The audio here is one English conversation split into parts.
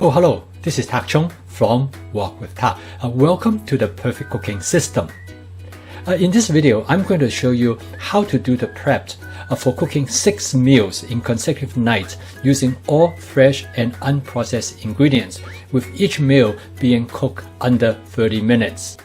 Oh, hello, this is Tak Chung from Wok with Tak. Welcome to the Perfect Cooking System. In this video, I'm going to show you how to do the prep for cooking 6 meals in consecutive nights using all fresh and unprocessed ingredients, with each meal being cooked under 30 minutes.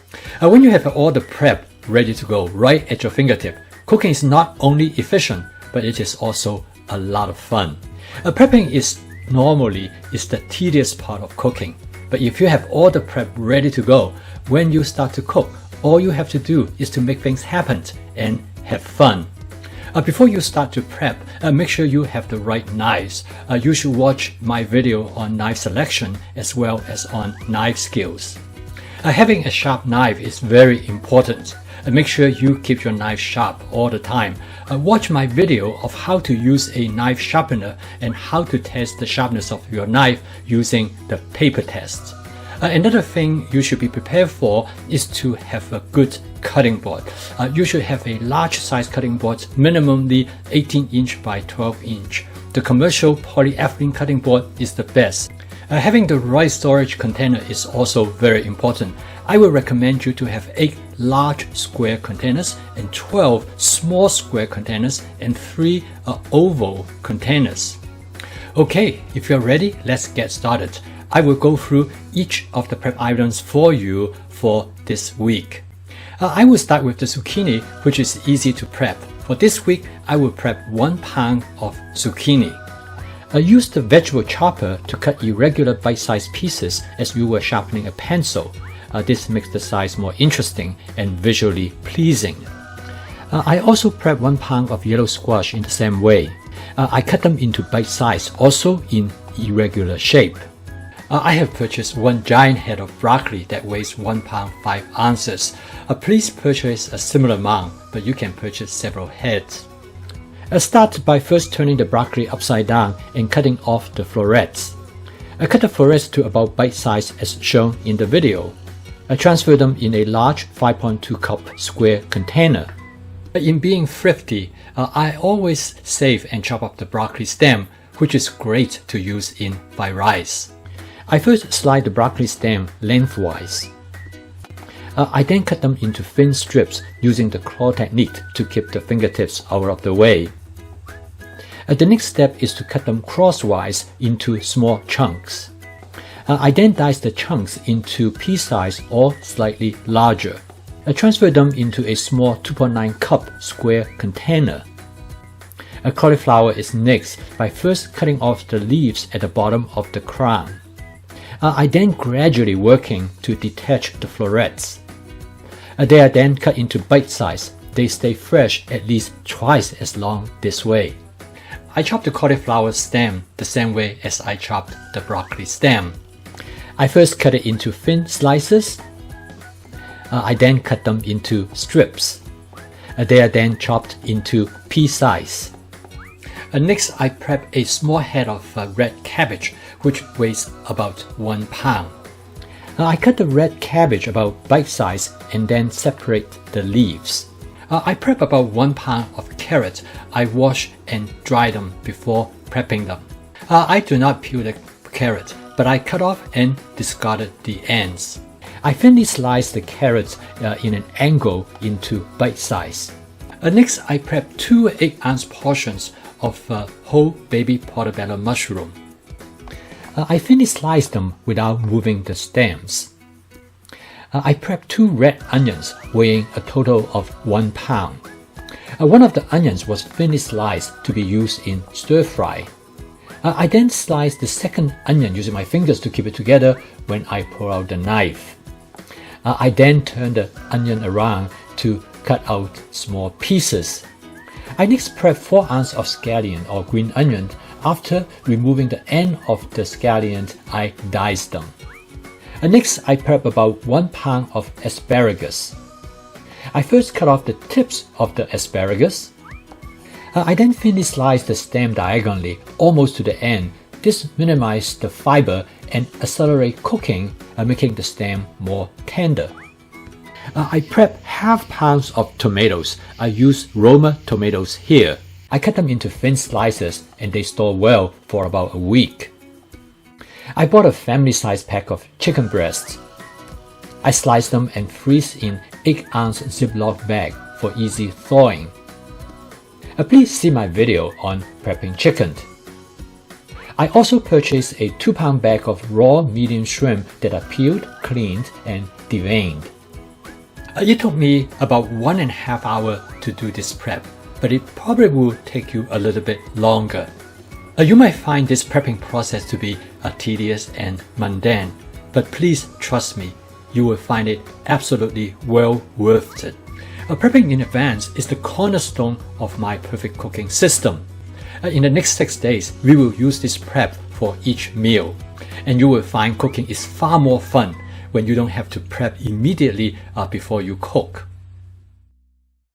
When you have all the prep ready to go right at your fingertip, cooking is not only efficient, but it is also a lot of fun. Prepping is normally the tedious part of cooking, but if you have all the prep ready to go, when you start to cook, all you have to do is to make things happen and have fun. Before you start to prep, make sure you have the right knives. You should watch my video on knife selection as well as on knife skills. Having a sharp knife is very important. Make sure you keep your knife sharp all the time. Watch my video of how to use a knife sharpener and how to test the sharpness of your knife using the paper test. Another thing you should be prepared for is to have a good cutting board. You should have a large size cutting board, minimally 18 inch by 12 inch. The commercial polyethylene cutting board is the best. Having the right storage container is also very important. I will recommend you to have 8 large square containers and 12 small square containers and 3 oval containers. Okay, if you're ready, let's get started. I will go through each of the prep items for you for this week. I will start with the zucchini, which is easy to prep. For this week, I will prep 1 pound of zucchini. Use the vegetable chopper to cut irregular bite-sized pieces as you were sharpening a pencil. This makes the size more interesting and visually pleasing. I also prep 1 pound of yellow squash in the same way. I cut them into bite size, also in irregular shape. I have purchased 1 giant head of broccoli that weighs 1 pound 5 ounces. Please purchase a similar amount, but you can purchase several heads. Start by first turning the broccoli upside down and cutting off the florets. Cut the florets to about bite size as shown in the video. Transfer them in a large 5.2 cup square container. In being thrifty, I always save and chop up the broccoli stem, which is great to use in fried rice. I first slide the broccoli stem lengthwise. I then cut them into thin strips using the claw technique to keep the fingertips out of the way. The next step is to cut them crosswise into small chunks. I then dice the chunks into pea-size or slightly larger. Transfer them into a small 2.9 cup square container. Cauliflower is next by first cutting off the leaves at the bottom of the crown. I then gradually working to detach the florets. They are then cut into bite size. They stay fresh at least twice as long this way. I chop the cauliflower stem the same way as I chopped the broccoli stem. I first cut it into thin slices. I then cut them into strips. They are then chopped into pea size. Next, I prep a small head of red cabbage, which weighs about 1 pound. I cut the red cabbage about bite size and then separate the leaves. I prep about 1 pound of carrots. I wash and dry them before prepping them. I do not peel the carrot, but I cut off and discarded the ends. I thinly slice the carrots in an angle into bite size. Next, I prep 2 8-ounce portions of whole baby portobello mushroom. I thinly slice them without moving the stems. I prep 2 red onions weighing a total of 1 pound. One of the onions was thinly sliced to be used in stir fry. I then slice the second onion using my fingers to keep it together when I pull out the knife. I then turn the onion around to cut out small pieces. I next prep 4 ounces of scallion or green onion. After removing the end of the scallion, I dice them. Next, I prep about 1 pound of asparagus. I first cut off the tips of the asparagus. I then thinly slice the stem diagonally, almost to the end. This minimizes the fiber and accelerates cooking, making the stem more tender. I prep half pounds of tomatoes. I use Roma tomatoes here. I cut them into thin slices and they store well for about a week. I bought a family-sized pack of chicken breasts. I slice them and freeze in 8-ounce Ziploc bag for easy thawing. Please see my video on prepping chicken. I also purchased a 2-pound bag of raw medium shrimp that are peeled, cleaned, and deveined. It took me about 1.5 hours to do this prep, but it probably will take you a little bit longer. You might find this prepping process to be tedious and mundane, but please trust me, you will find it absolutely well worth it. Prepping in advance is the cornerstone of my perfect cooking system. In the next 6 days, we will use this prep for each meal, and you will find cooking is far more fun when you don't have to prep immediately before you cook.